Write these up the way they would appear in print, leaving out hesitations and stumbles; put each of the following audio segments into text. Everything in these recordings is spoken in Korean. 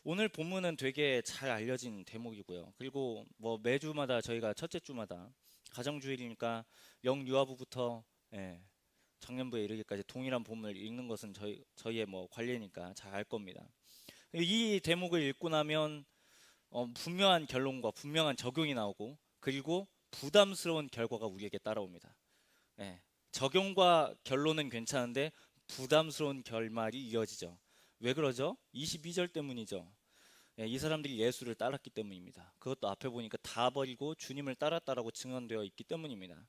오늘 본문은 되게 잘 알려진 대목이고요. 그리고 뭐 매주마다 저희가 첫째 주마다 가정주일이니까 영유아부부터 예, 청년부에 이르기까지 동일한 본문을 읽는 것은 저희의 뭐 관례니까 잘 알 겁니다. 이 대목을 읽고 나면 분명한 결론과 분명한 적용이 나오고 그리고 부담스러운 결과가 우리에게 따라옵니다. 예, 적용과 결론은 괜찮은데 부담스러운 결말이 이어지죠. 왜 그러죠? 22절 때문이죠. 예, 이 사람들이 예수를 따랐기 때문입니다. 그것도 앞에 보니까 다 버리고 주님을 따랐다라고 증언되어 있기 때문입니다.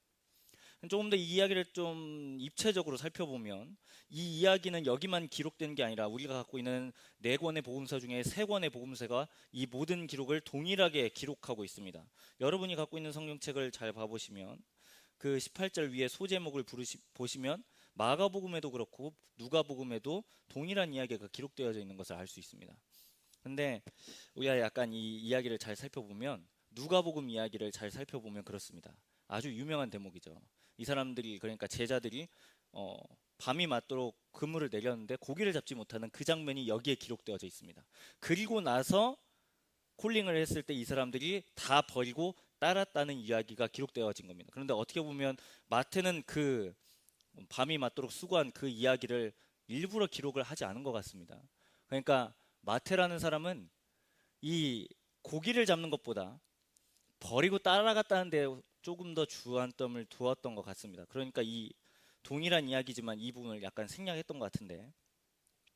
조금 더 이 이야기를 좀 입체적으로 살펴보면 이 이야기는 여기만 기록된 게 아니라 우리가 갖고 있는 네 권의 복음서 중에 세 권의 복음서가 이 모든 기록을 동일하게 기록하고 있습니다. 여러분이 갖고 있는 성경책을 잘 봐보시면 그 18절 위에 소제목을 보시면 마가복음에도 그렇고 누가복음에도 동일한 이야기가 기록되어져 있는 것을 알 수 있습니다. 근데 우리가 약간 이 이야기를 잘 살펴보면 누가복음 이야기를 잘 살펴보면 그렇습니다. 아주 유명한 대목이죠. 이 사람들이 그러니까 제자들이 밤이 맞도록 그물을 내렸는데 고기를 잡지 못하는 그 장면이 여기에 기록되어져 있습니다. 그리고 나서 콜링을 했을 때 이 사람들이 다 버리고 따랐다는 이야기가 기록되어진 겁니다. 그런데 어떻게 보면 마태는 그 밤이 맞도록 수고한 그 이야기를 일부러 기록을 하지 않은 것 같습니다. 그러니까 마태라는 사람은 이 고기를 잡는 것보다 버리고 따라갔다는 데 조금 더 주안점을 두었던 것 같습니다. 그러니까 이 동일한 이야기지만 이 부분을 약간 생략했던 것 같은데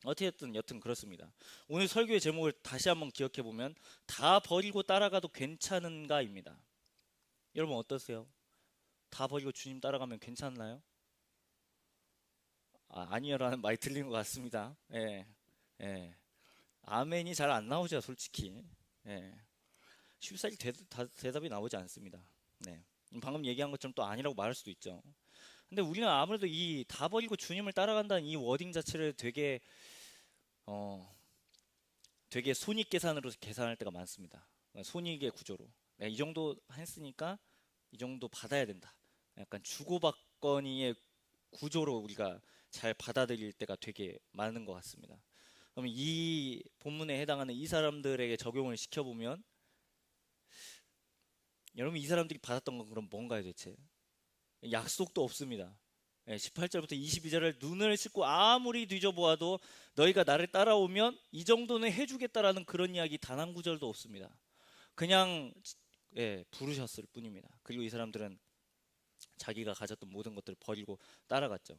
어떻게든 여튼 그렇습니다. 오늘 설교의 제목을 다시 한번 기억해 보면 다 버리고 따라가도 괜찮은가입니다. 여러분 어떠세요? 다 버리고 주님 따라가면 괜찮나요? 아니요라는 말이 들린 것 같습니다. 예, 예. 아멘이 잘 안 나오죠, 솔직히. 예. 쉽사리 대답이 나오지 않습니다. 네. 방금 얘기한 것처럼 또 아니라고 말할 수도 있죠. 근데 우리는 아무래도 이 다 버리고 주님을 따라간다는 이 워딩 자체를 어, 되게 손익 계산으로 계산할 때가 많습니다. 손익의 구조로. 이 정도 했으니까 이 정도 받아야 된다. 약간 주고받거니의 구조로 우리가 잘 받아들일 때가 되게 많은 것 같습니다. 그럼 이 본문에 해당하는 이 사람들에게 적용을 시켜보면 여러분 이 사람들이 받았던 건 그럼 뭔가요 대체? 약속도 없습니다. 18절부터 22절을 눈을 씻고 아무리 뒤져보아도 너희가 나를 따라오면 이 정도는 해주겠다라는 그런 이야기 단 한 구절도 없습니다. 그냥 부르셨을 뿐입니다. 그리고 이 사람들은 자기가 가졌던 모든 것들을 버리고 따라갔죠.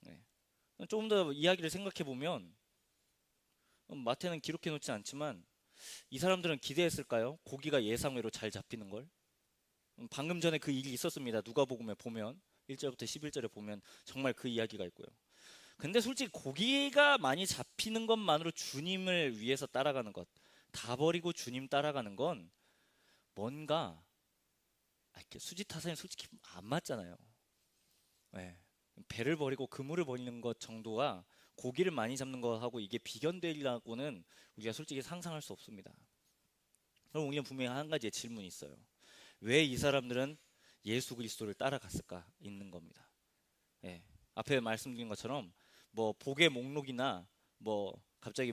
예. 조금 더 이야기를 생각해 보면 마태는 기록해 놓지 않지만 이 사람들은 기대했을까요? 고기가 예상외로 잘 잡히는 걸? 방금 전에 그 일이 있었습니다. 누가복음에 보면 1절부터 11절에 보면 정말 그 이야기가 있고요. 근데 솔직히 고기가 많이 잡히는 것만으로 주님을 위해서 따라가는 것, 다 버리고 주님 따라가는 건 뭔가 이렇게 수지타산이 솔직히 안 맞잖아요. 네. 배를 버리고 그물을 버리는 것 정도가 고기를 많이 잡는 것하고 이게 비견되리라고는 우리가 솔직히 상상할 수 없습니다. 그럼 우리는 분명히 한 가지의 질문이 있어요. 왜 이 사람들은 예수 그리스도를 따라갔을까 있는 겁니다. 예. 앞에 말씀드린 것처럼 뭐 복의 목록이나 뭐 갑자기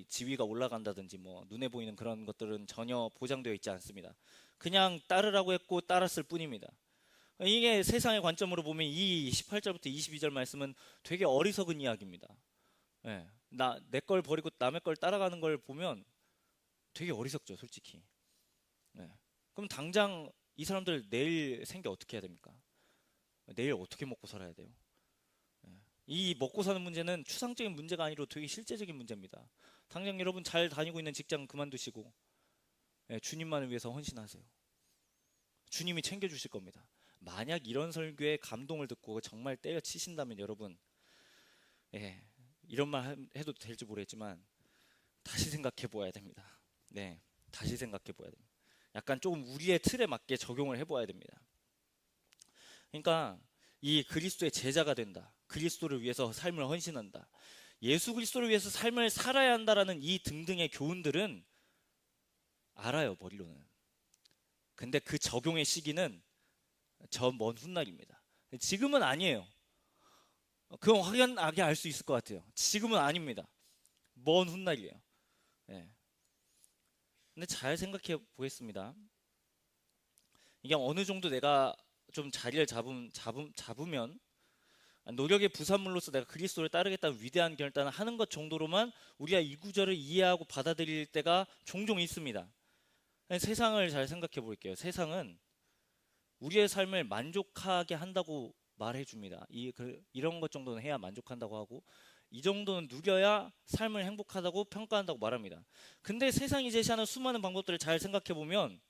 지위가 올라간다든지 뭐 눈에 보이는 그런 것들은 전혀 보장되어 있지 않습니다. 그냥 따르라고 했고 따랐을 뿐입니다. 이게 세상의 관점으로 보면 이 18절부터 22절 말씀은 되게 어리석은 이야기입니다. 예. 내 걸 버리고 남의 걸 따라가는 걸 보면 되게 어리석죠, 솔직히. 예. 그럼 당장 이 사람들 내일 생계 어떻게 해야 됩니까? 내일 어떻게 먹고 살아야 돼요? 예. 이 먹고 사는 문제는 추상적인 문제가 아니라 되게 실제적인 문제입니다. 당장 여러분 잘 다니고 있는 직장 그만두시고 주님만을 위해서 헌신하세요. 주님이 챙겨주실 겁니다. 만약 이런 설교에 감동을 듣고 정말 때려치신다면 여러분 이런 말 해도 될지 모르겠지만 다시 생각해 보아야 됩니다. 네, 다시 생각해 보아야 됩니다. 약간 조금 우리의 틀에 맞게 적용을 해보아야 됩니다. 그러니까 이 그리스도의 제자가 된다. 그리스도를 위해서 삶을 헌신한다. 예수 그리스도를 위해서 삶을 살아야 한다라는 이 등등의 교훈들은 알아요, 머리로는. 근데 그 적용의 시기는 저 먼 훗날입니다. 지금은 아니에요. 그건 확연하게 알 수 있을 것 같아요. 지금은 아닙니다. 먼 훗날이에요. 예. 근데 잘 생각해 보겠습니다. 이게 어느 정도 내가 좀 자리를 잡으면 노력의 부산물로서 내가 그리스도를 따르겠다는 위대한 결단을 하는 것 정도로만 우리가 이 구절을 이해하고 받아들일 때가 종종 있습니다. 세상을 잘 생각해 볼게요. 세상은 우리의 삶을 만족하게 한다고 말해줍니다. 이런 것 정도는 해야 만족한다고 하고, 이 정도는 누려야 삶을 행복하다고 평가한다고 말합니다. 근데 세상이 제시하는 수많은 방법들을 잘 생각해 보면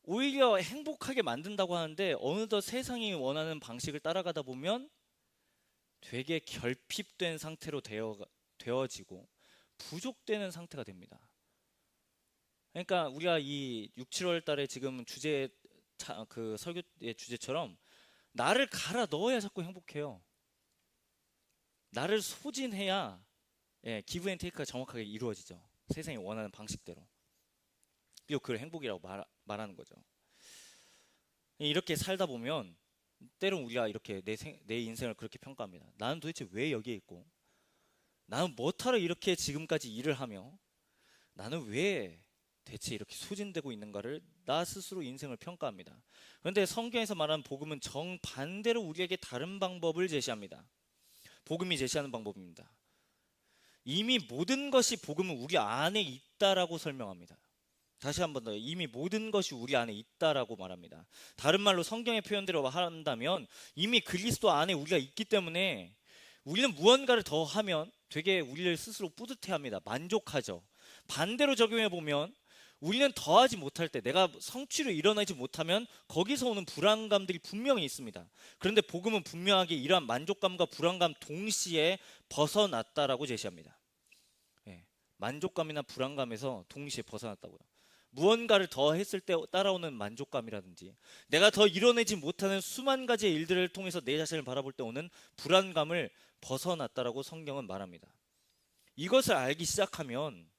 오히려 행복하게 만든다고 하는데, 어느덧 세상이 원하는 방식을 따라가다 보면 되게 결핍된 상태로 되어지고 부족되는 상태가 됩니다. 그러니까 우리가 이 6, 7월 달에 지금 그 설교의 주제처럼 나를 갈아 넣어야 자꾸 행복해요. 나를 소진해야 기브 앤 테이크가 정확하게 이루어지죠. 세상이 원하는 방식대로. 그리고 그걸 행복이라고 말하는 거죠. 이렇게 살다 보면 때론 우리가 이렇게 내 인생을 그렇게 평가합니다. 나는 도대체 왜 여기에 있고, 나는 뭐하러 이렇게 지금까지 일을 하며, 나는 왜 대체 이렇게 소진되고 있는가를 나 스스로 인생을 평가합니다. 그런데 성경에서 말하는 복음은 정반대로 우리에게 다른 방법을 제시합니다. 복음이 제시하는 방법입니다. 이미 모든 것이 복음은 우리 안에 있다라고 설명합니다. 다시 한 번 더, 이미 모든 것이 우리 안에 있다라고 말합니다. 다른 말로 성경의 표현대로 한다면 이미 그리스도 안에 우리가 있기 때문에 우리는 무언가를 더 하면 되게 우리를 스스로 뿌듯해합니다. 만족하죠. 반대로 적용해 보면 우리는 더하지 못할 때, 내가 성취를 이뤄내지 못하면 거기서 오는 불안감들이 분명히 있습니다. 그런데 복음은 분명하게 이러한 만족감과 불안감 동시에 벗어났다라고 제시합니다. 만족감이나 불안감에서 동시에 벗어났다고요. 무언가를 더 했을 때 따라오는 만족감이라든지, 내가 더 이뤄내지 못하는 수만 가지의 일들을 통해서 내 자신을 바라볼 때 오는 불안감을 벗어났다라고 성경은 말합니다. 이것을 알기 시작하면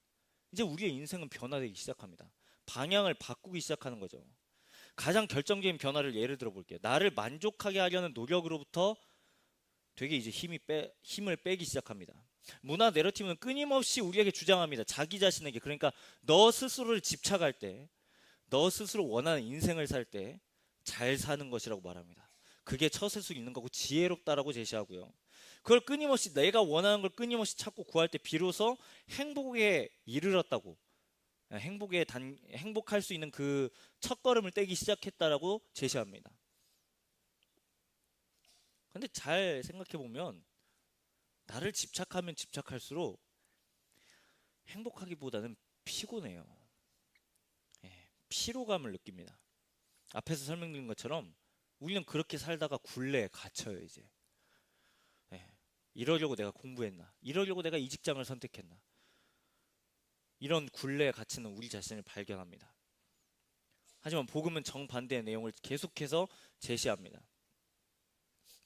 이제 우리의 인생은 변화되기 시작합니다. 방향을 바꾸기 시작하는 거죠. 가장 결정적인 변화를 예를 들어 볼게요. 나를 만족하게 하려는 노력으로부터 되게 이제 힘을 빼기 시작합니다. 문화 내러티브는 끊임없이 우리에게 주장합니다. 자기 자신에게, 그러니까 너 스스로를 집착할 때, 너 스스로 원하는 인생을 살 때 잘 사는 것이라고 말합니다. 그게 처세 수 있는 거고 지혜롭다라고 제시하고요. 그걸 끊임없이, 내가 원하는 걸 끊임없이 찾고 구할 때 비로소 행복에 이르렀다고, 행복할 수 있는 그 첫걸음을 떼기 시작했다라고 제시합니다. 근데 잘 생각해 보면 나를 집착하면 집착할수록 행복하기보다는 피곤해요. 피로감을 느낍니다. 앞에서 설명드린 것처럼 우리는 그렇게 살다가 굴레에 갇혀요. 이제 이러려고 내가 공부했나, 이러려고 내가 이 직장을 선택했나, 이런 굴레에 갇히는 우리 자신을 발견합니다. 하지만 복음은 정반대의 내용을 계속해서 제시합니다.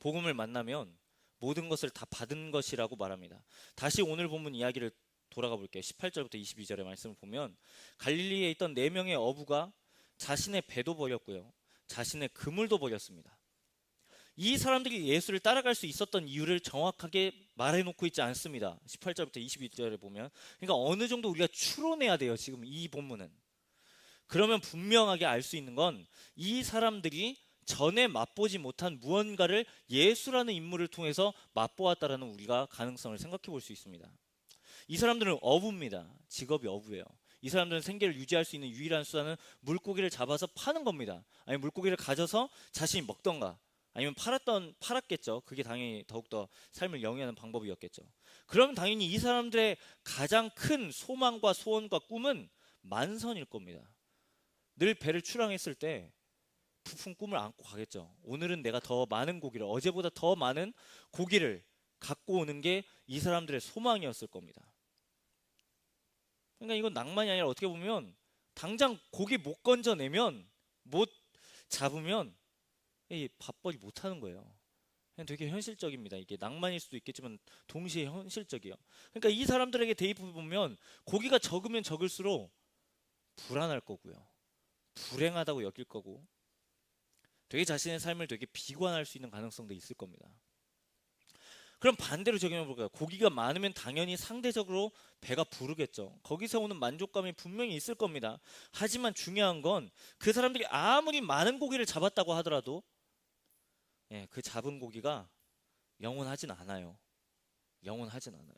복음을 만나면 모든 것을 다 받은 것이라고 말합니다. 다시 오늘 본문 이야기를 돌아가 볼게요. 18절부터 22절의 말씀을 보면, 갈릴리에 있던 4명의 어부가 자신의 배도 버렸고요, 자신의 그물도 버렸습니다. 이 사람들이 예수를 따라갈 수 있었던 이유를 정확하게 말해놓고 있지 않습니다. 18절부터 22절에 보면. 그러니까 어느 정도 우리가 추론해야 돼요. 지금 이 본문은. 그러면 분명하게 알 수 있는 건 이 사람들이 전에 맛보지 못한 무언가를 예수라는 인물을 통해서 맛보았다라는 우리가 가능성을 생각해 볼 수 있습니다. 이 사람들은 어부입니다. 직업이 어부예요. 이 사람들은 생계를 유지할 수 있는 유일한 수단은 물고기를 잡아서 파는 겁니다. 아니면 물고기를 가져서 자신이 먹던가, 아니면 팔았겠죠. 그게 당연히 더욱더 삶을 영위하는 방법이었겠죠. 그러면 당연히 이 사람들의 가장 큰 소망과 소원과 꿈은 만선일 겁니다. 늘 배를 출항했을 때 부푼 꿈을 안고 가겠죠. 오늘은 내가 더 많은 고기를, 어제보다 더 많은 고기를 갖고 오는 게 이 사람들의 소망이었을 겁니다. 그러니까 이건 낭만이 아니라 어떻게 보면 당장 고기 못 건져내면, 못 잡으면 이 밥벌이 못 하는 거예요. 그냥 되게 현실적입니다. 이게 낭만일 수도 있겠지만 동시에 현실적이에요. 그러니까 이 사람들에게 대입해 보면 고기가 적으면 적을수록 불안할 거고요, 불행하다고 여길 거고, 되게 자신의 삶을 되게 비관할 수 있는 가능성도 있을 겁니다. 그럼 반대로 적용해 볼까요? 고기가 많으면 당연히 상대적으로 배가 부르겠죠. 거기서 오는 만족감이 분명히 있을 겁니다. 하지만 중요한 건 그 사람들이 아무리 많은 고기를 잡았다고 하더라도 그 잡은 고기가 영원하진 않아요. 영원하진 않아요.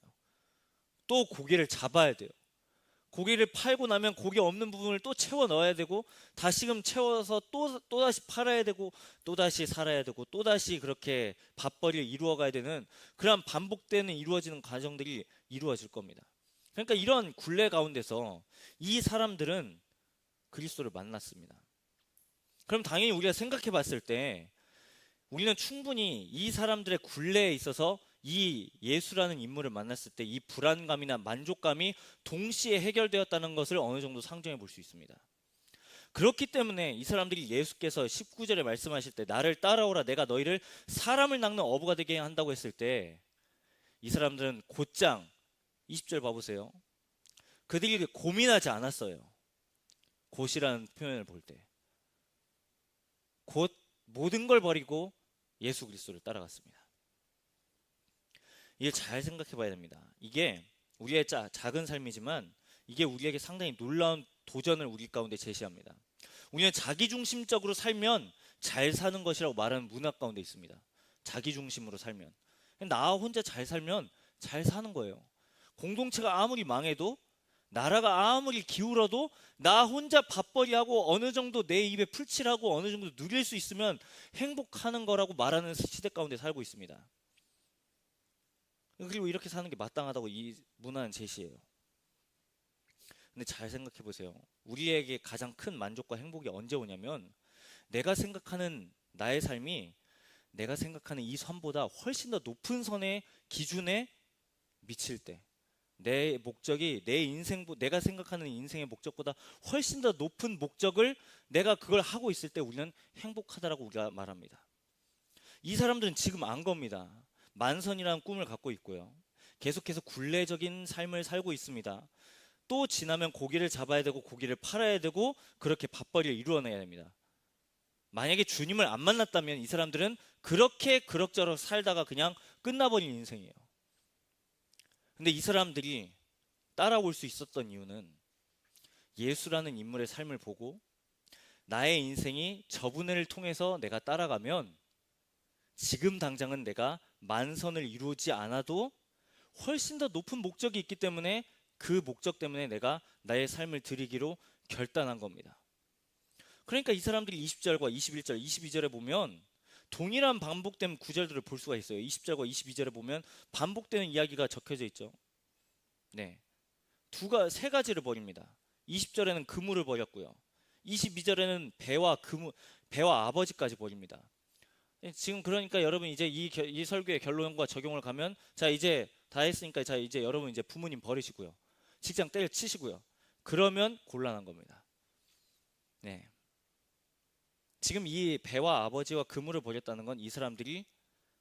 또 고기를 잡아야 돼요. 고기를 팔고 나면 고기 없는 부분을 또 채워 넣어야 되고 다시금 채워서 또다시 팔아야 되고 또다시 살아야 되고 또다시 그렇게 밥벌이를 이루어 가야 되는 그런 반복되는 이루어지는 과정들이 이루어질 겁니다. 그러니까 이런 굴레 가운데서 이 사람들은 그리스도를 만났습니다. 그럼 당연히 우리가 생각해 봤을 때 우리는 충분히 이 사람들의 굴레에 있어서 이 예수라는 인물을 만났을 때 이 불안감이나 만족감이 동시에 해결되었다는 것을 어느 정도 상정해 볼 수 있습니다. 그렇기 때문에 이 사람들이 예수께서 19절에 말씀하실 때 나를 따라오라 내가 너희를 사람을 낚는 어부가 되게 한다고 했을 때 이 사람들은 곧장 20절 봐보세요. 그들이 고민하지 않았어요. 곧이라는 표현을 볼 때 곧 모든 걸 버리고 예수 그리스도를 따라갔습니다. 이걸 잘 생각해 봐야 됩니다. 이게 우리의 작은 삶이지만 이게 우리에게 상당히 놀라운 도전을 우리 가운데 제시합니다. 우리는 자기중심적으로 살면 잘 사는 것이라고 말하는 문화 가운데 있습니다. 자기중심으로 살면 나 혼자 잘 살면 잘 사는 거예요. 공동체가 아무리 망해도 나라가 아무리 기울어도 나 혼자 밥벌이하고 어느 정도 내 입에 풀칠하고 어느 정도 누릴 수 있으면 행복하는 거라고 말하는 시대 가운데 살고 있습니다. 그리고 이렇게 사는 게 마땅하다고 이 문화는 제시해요. 근데 잘 생각해 보세요. 우리에게 가장 큰 만족과 행복이 언제 오냐면 내가 생각하는 나의 삶이 내가 생각하는 이 선보다 훨씬 더 높은 선의 기준에 미칠 때 내 목적이 내가 생각하는 인생의 목적보다 훨씬 더 높은 목적을 내가 그걸 하고 있을 때 우리는 행복하다라고 우리가 말합니다. 이 사람들은 지금 안 겁니다. 만선이라는 꿈을 갖고 있고요. 계속해서 굴레적인 삶을 살고 있습니다. 또 지나면 고기를 잡아야 되고 고기를 팔아야 되고 그렇게 밥벌이를 이루어내야 됩니다. 만약에 주님을 안 만났다면 이 사람들은 그렇게 그럭저럭 살다가 그냥 끝나버린 인생이에요. 근데 이 사람들이 따라올 수 있었던 이유는 예수라는 인물의 삶을 보고 나의 인생이 저분을 통해서 내가 따라가면 지금 당장은 내가 만선을 이루지 않아도 훨씬 더 높은 목적이 있기 때문에 그 목적 때문에 내가 나의 삶을 드리기로 결단한 겁니다. 그러니까 이 사람들이 20절과 21절, 22절에 보면 동일한 반복된 구절들을 볼 수가 있어요. 20절과 22절에 보면 반복되는 이야기가 적혀져 있죠. 네, 세 가지를 버립니다. 20절에는 그물을 버렸고요. 22절에는 배와 아버지까지 버립니다. 지금 그러니까 여러분 이제 이 설교의 결론과 적용을 가면 자 이제 다 했으니까 자 이제 여러분 이제 부모님 버리시고요. 직장 때려치시고요. 그러면 곤란한 겁니다. 네. 지금 이 배와 아버지와 그물을 버렸다는 건 이 사람들이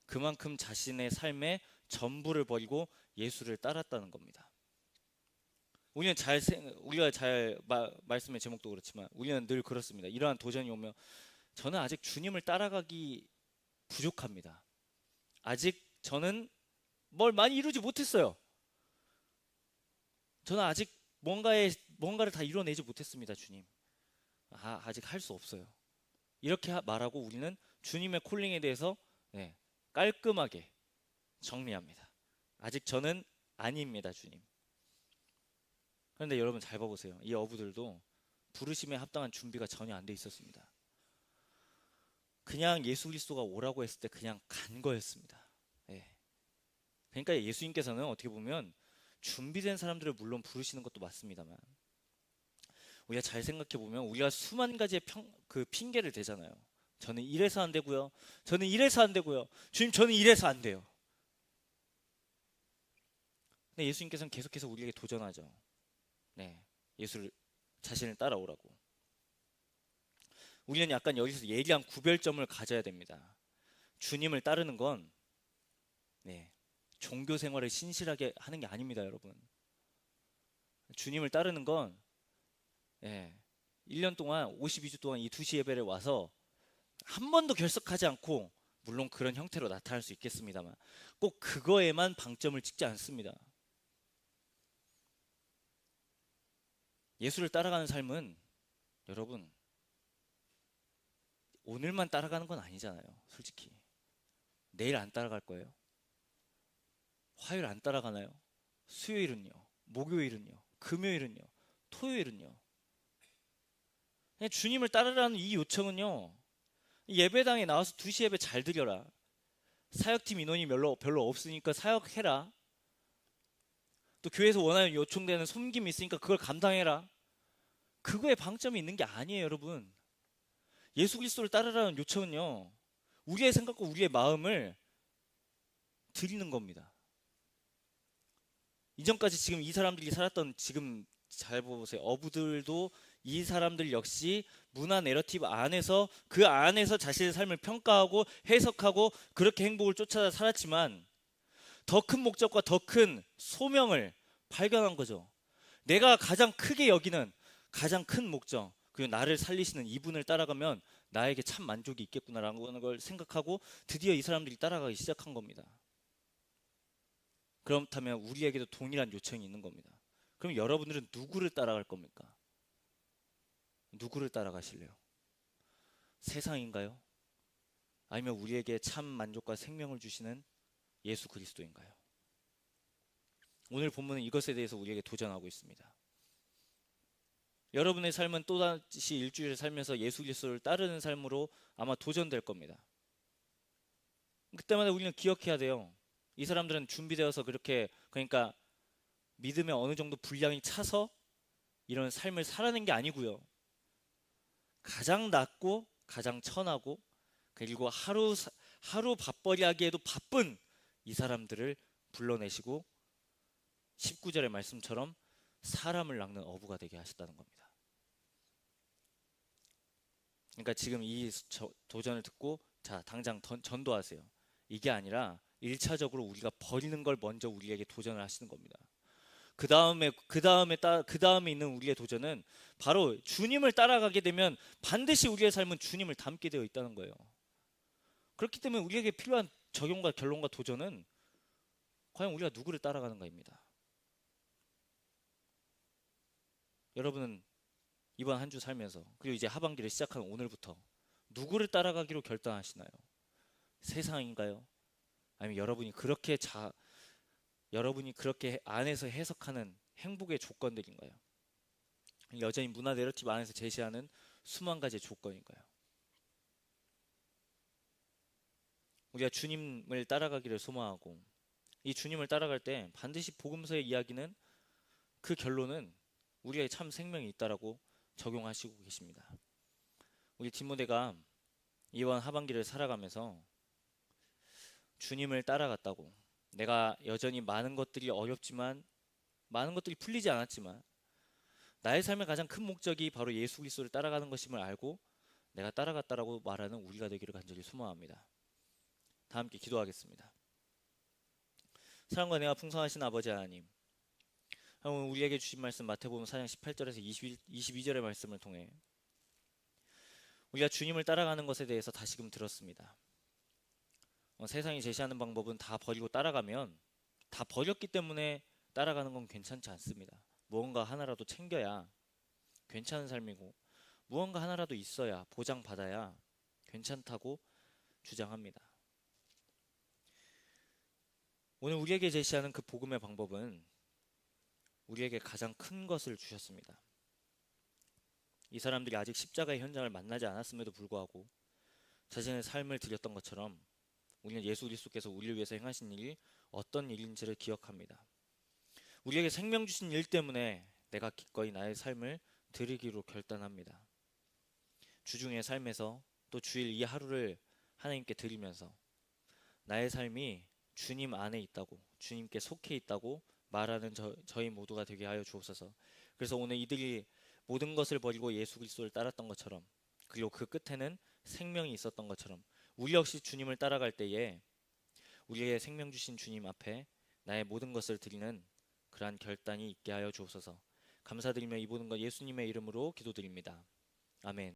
그만큼 자신의 삶의 전부를 버리고 예수를 따랐다는 겁니다. 우리가 말씀의 제목도 그렇지만 우리는 늘 그렇습니다. 이러한 도전이 오면 저는 아직 주님을 따라가기 부족합니다. 아직 저는 뭘 많이 이루지 못했어요. 저는 아직 뭔가를 다 이뤄내지 못했습니다. 주님. 아직 할 수 없어요. 이렇게 말하고 우리는 주님의 콜링에 대해서 깔끔하게 정리합니다. 아직 저는 아닙니다, 주님. 그런데 여러분 잘 봐보세요. 이 어부들도 부르심에 합당한 준비가 전혀 안 돼 있었습니다. 그냥 예수 그리스도가 오라고 했을 때 그냥 간 거였습니다. 그러니까 예수님께서는 어떻게 보면 준비된 사람들을 물론 부르시는 것도 맞습니다만 우리가 잘 생각해 보면 우리가 수만 가지의 핑계를 대잖아요. 저는 이래서 안 되고요. 저는 이래서 안 되고요. 주님 저는 이래서 안 돼요. 근데 예수님께서는 계속해서 우리에게 도전하죠. 예수를 자신을 따라오라고. 우리는 약간 여기서 예리한 구별점을 가져야 됩니다. 주님을 따르는 건 종교 생활을 신실하게 하는 게 아닙니다, 여러분. 주님을 따르는 건 1년 동안 52주 동안 이 2시 예배를 와서 한 번도 결석하지 않고 물론 그런 형태로 나타날 수 있겠습니다만 꼭 그거에만 방점을 찍지 않습니다. 예수를 따라가는 삶은 여러분 오늘만 따라가는 건 아니잖아요. 솔직히 내일 안 따라갈 거예요? 화요일 안 따라가나요? 수요일은요? 목요일은요? 금요일은요? 토요일은요? 그냥 주님을 따르라는 이 요청은요, 예배당에 나와서 2시 예배 잘 드려라, 사역팀 인원이 별로 없으니까 사역해라, 또 교회에서 원하는 요청되는 섬김이 있으니까 그걸 감당해라, 그거에 방점이 있는 게 아니에요. 여러분, 예수 그리스도를 따르라는 요청은요, 우리의 생각과 우리의 마음을 드리는 겁니다. 이전까지 지금 이 사람들이 살았던, 지금 잘 보세요, 어부들도 이 사람들 역시 문화 내러티브 안에서, 그 안에서 자신의 삶을 평가하고 해석하고 그렇게 행복을 쫓아 살았지만 더 큰 목적과 더 큰 소명을 발견한 거죠. 내가 가장 크게 여기는 가장 큰 목적, 그리고 나를 살리시는 이분을 따라가면 나에게 참 만족이 있겠구나라는 걸 생각하고 드디어 이 사람들이 따라가기 시작한 겁니다. 그렇다면 우리에게도 동일한 요청이 있는 겁니다. 그럼 여러분들은 누구를 따라갈 겁니까? 누구를 따라가실래요? 세상인가요? 아니면 우리에게 참 만족과 생명을 주시는 예수 그리스도인가요? 오늘 본문은 이것에 대해서 우리에게 도전하고 있습니다. 여러분의 삶은 또다시 일주일을 살면서 예수 그리스도를 따르는 삶으로 아마 도전될 겁니다. 그때마다 우리는 기억해야 돼요. 이 사람들은 준비되어서 그렇게, 그러니까 믿음에 어느 정도 분량이 차서 이런 삶을 살아낸 게 아니고요, 가장 낮고 가장 천하고 그리고 하루 밥벌이 하기에도 바쁜 이 사람들을 불러내시고 19절의 말씀처럼 사람을 낚는 어부가 되게 하셨다는 겁니다. 그러니까 지금 이 도전을 듣고 자 당장 전도하세요, 이게 아니라 1차적으로 우리가 버리는 걸 먼저 우리에게 도전을 하시는 겁니다. 그 다음에 있는 우리의 도전은 바로 주님을 따라가게 되면 반드시 우리의 삶은 주님을 닮게 되어 있다는 거예요. 그렇기 때문에 우리에게 필요한 적용과 결론과 도전은 과연 우리가 누구를 따라가는가입니다. 여러분은 이번 한 주 살면서, 그리고 이제 하반기를 시작하는 오늘부터 누구를 따라가기로 결단하시나요? 세상인가요? 아니면 여러분이 그렇게 안에서 해석하는 행복의 조건들인가요? 여전히 문화 내러티브 안에서 제시하는 수만 가지의 조건인가요? 우리가 주님을 따라가기를 소망하고 이 주님을 따라갈 때 반드시 복음서의 이야기는, 그 결론은 우리의 참 생명이 있다라고 적용하시고 계십니다. 우리 디모데가 이번 하반기를 살아가면서 주님을 따라갔다고, 내가 여전히 많은 것들이 어렵지만, 많은 것들이 풀리지 않았지만 나의 삶의 가장 큰 목적이 바로 예수 그리스도를 따라가는 것임을 알고 내가 따라갔다라고 말하는 우리가 되기를 간절히 소망합니다. 다 함께 기도하겠습니다. 사랑과 은혜가 풍성하신 아버지 하나님, 오늘 우리에게 주신 말씀 마태복음 4장 18절에서 22절의 말씀을 통해 우리가 주님을 따라가는 것에 대해서 다시금 들었습니다. 세상이 제시하는 방법은 다 버리고 따라가면, 다 버렸기 때문에 따라가는 건 괜찮지 않습니다. 무언가 하나라도 챙겨야 괜찮은 삶이고, 무언가 하나라도 있어야, 보장받아야 괜찮다고 주장합니다. 오늘 우리에게 제시하는 그 복음의 방법은 우리에게 가장 큰 것을 주셨습니다. 이 사람들이 아직 십자가의 현장을 만나지 않았음에도 불구하고 자신의 삶을 드렸던 것처럼 우리는 예수 그리스도께서 우리를 위해서 행하신 일이 어떤 일인지를 기억합니다. 우리에게 생명 주신 일 때문에 내가 기꺼이 나의 삶을 드리기로 결단합니다. 주중의 삶에서 또 주일 이 하루를 하나님께 드리면서 나의 삶이 주님 안에 있다고, 주님께 속해 있다고 말하는 저희 모두가 되게 하여 주옵소서. 그래서 오늘 이들이 모든 것을 버리고 예수 그리스도를 따랐던 것처럼, 그리고 그 끝에는 생명이 있었던 것처럼 우리 역시 주님을 따라갈 때에 우리의 생명 주신 주님 앞에 나의 모든 것을 드리는 그러한 결단이 있게 하여 주옵소서. 감사드리며 이 모든 것 예수님의 이름으로 기도드립니다. 아멘.